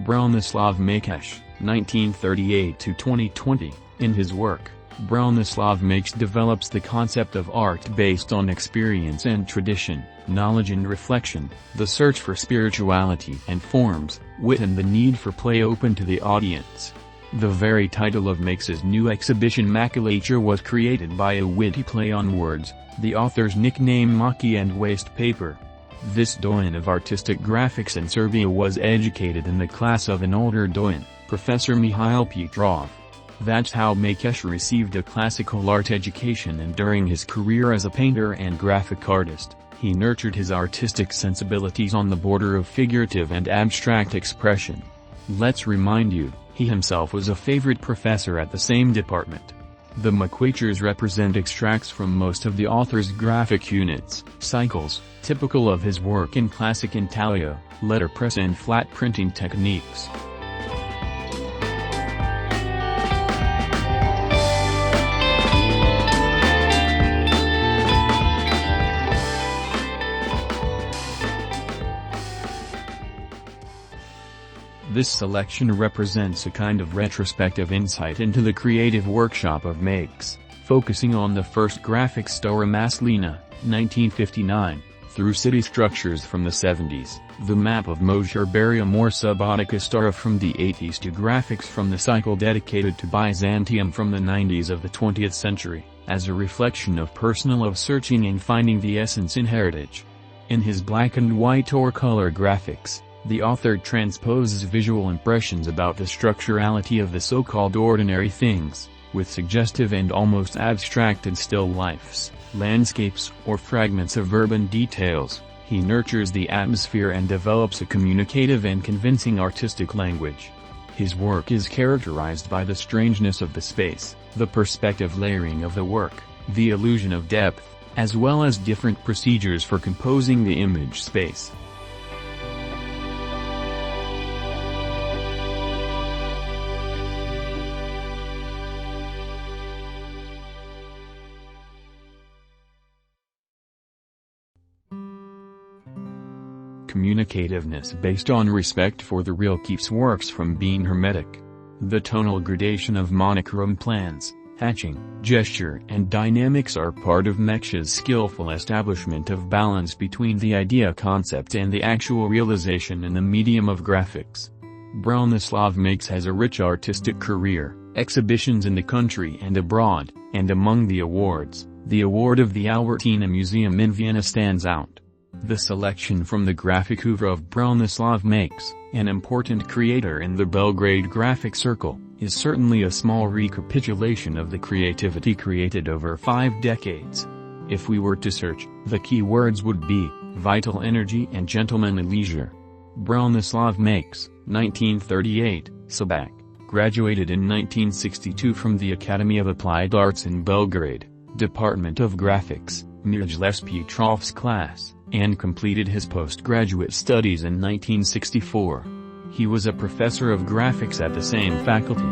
Branislav Makeš, 1938–2020, in his work, Branislav Makeš develops the concept of art based on experience and tradition, knowledge and reflection, the search for spirituality and forms, wit and the need for play open to the audience. The very title of Makeš's new exhibition Makilature was created by a witty play on words, the author's nickname Maki and waste paper. This doyen of artistic graphics in Serbia was educated in the class of an older doyen, Professor Mihail Petrov. That's how Makesh received a classical art education, and during his career as a painter and graphic artist, he nurtured his artistic sensibilities on the border of figurative and abstract expression. Let's remind you, he himself was a favorite professor at the same department. The maquillatures represent extracts from most of the author's graphic units, cycles, typical of his work in classic intaglio, letterpress and flat printing techniques. This selection represents a kind of retrospective insight into the creative workshop of Makeš, focusing on the first graphic Stara maslina, 1959, through city structures from the 70s, the map of Moj herbarium or Subotica Stara from the 80s to graphics from the cycle dedicated to Byzantium from the 90s of the 20th century, as a reflection of personal searching and finding the essence in heritage. In his black and white or color graphics, the author transposes visual impressions about the structurality of the so-called ordinary things, with suggestive and almost abstracted still lifes, landscapes or fragments of urban details. He nurtures the atmosphere and develops a communicative and convincing artistic language. His work is characterized by the strangeness of the space, the perspective layering of the work, the illusion of depth, as well as different procedures for composing the image space. Communicativeness based on respect for the real keeps works from being hermetic. The tonal gradation of monochrome plans, hatching, gesture and dynamics are part of Makeš's skillful establishment of balance between the idea concept and the actual realization in the medium of graphics. Branislav Makeš has a rich artistic career, exhibitions in the country and abroad, and among the awards, the award of the Albertina Museum in Vienna stands out. The selection from the graphic oeuvre of Branislav Makeš, an important creator in the Belgrade graphic circle, is certainly a small recapitulation of the creativity created over 5 decades. If we were to search, the key words would be, vital energy and gentlemanly leisure. Branislav Makeš, 1938, Subotica, graduated in 1962 from the Academy of Applied Arts in Belgrade, Department of Graphics, Mihail Petrov's class, and completed his postgraduate studies in 1964. He was a professor of graphics at the same faculty.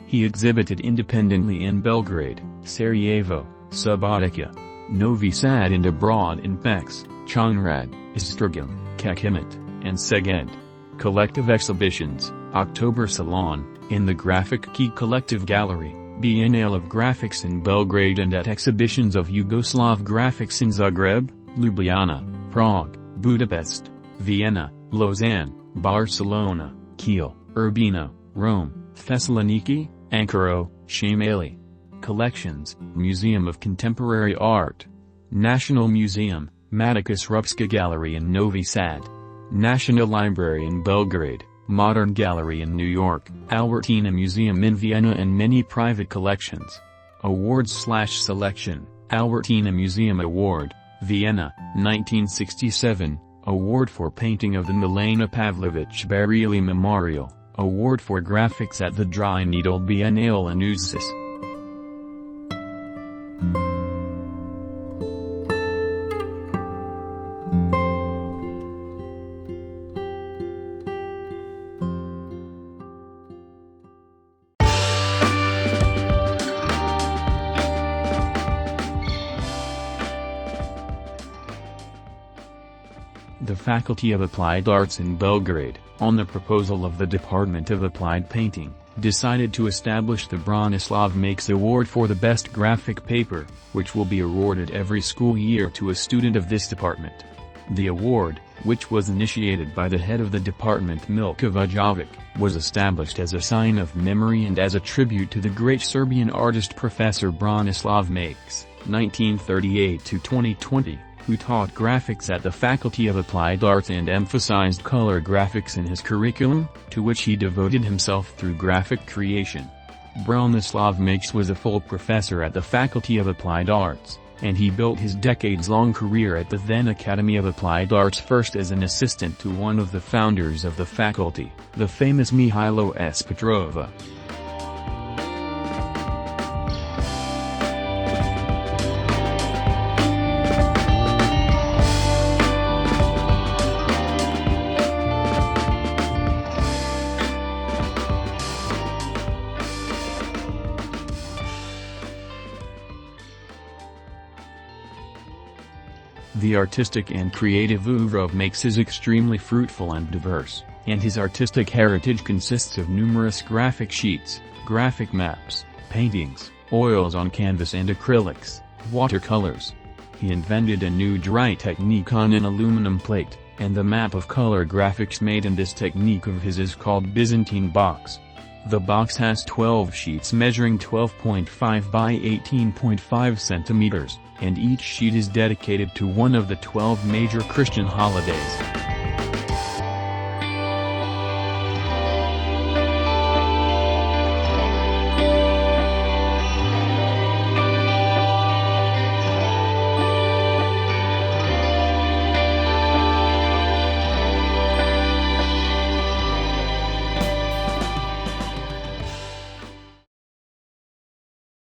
He exhibited independently in Belgrade, Sarajevo, Subotica, Novi Sad and abroad in Peks, Čačak, Istragam, Kakimet, and Seged. Collective exhibitions, October Salon, in the Graphic Key Collective Gallery, Biennale of Graphics in Belgrade and at exhibitions of Yugoslav graphics in Zagreb, Ljubljana, Prague, Budapest, Vienna, Lausanne, Barcelona, Kiel, Urbino, Rome, Thessaloniki, Ankara, Shamali. Collections, Museum of Contemporary Art. National Museum, Matica Srpska Gallery in Novi Sad. National Library in Belgrade, Modern Gallery in New York, Albertina Museum in Vienna and many private collections. Awards/selection, Albertina Museum Award, Vienna, 1967, Award for Painting of the Milena Pavlovich Barili Memorial, Award for Graphics at the Dry Needle Biennale in Uzis. The Faculty of Applied Arts in Belgrade, on the proposal of the Department of Applied Painting, decided to establish the Branislav Makeš Award for the best graphic paper, which will be awarded every school year to a student of this department. The award, which was initiated by the head of the department Milka Vujovic, was established as a sign of memory and as a tribute to the great Serbian artist Professor Branislav Makeš, 1938–2020, who taught graphics at the Faculty of Applied Arts and emphasized color graphics in his curriculum, to which he devoted himself through graphic creation. Branislav Makeš was a full professor at the Faculty of Applied Arts, and he built his decades-long career at the then Academy of Applied Arts first as an assistant to one of the founders of the faculty, the famous Mihail Petrov. The artistic and creative oeuvre of Makeš is extremely fruitful and diverse, and his artistic heritage consists of numerous graphic sheets, graphic maps, paintings, oils on canvas and acrylics, watercolors. He invented a new dry technique on an aluminum plate, and the map of color graphics made in this technique of his is called Byzantine box. The box has 12 sheets measuring 12.5 by 18.5 centimeters, and each sheet is dedicated to one of the 12 major Christian holidays.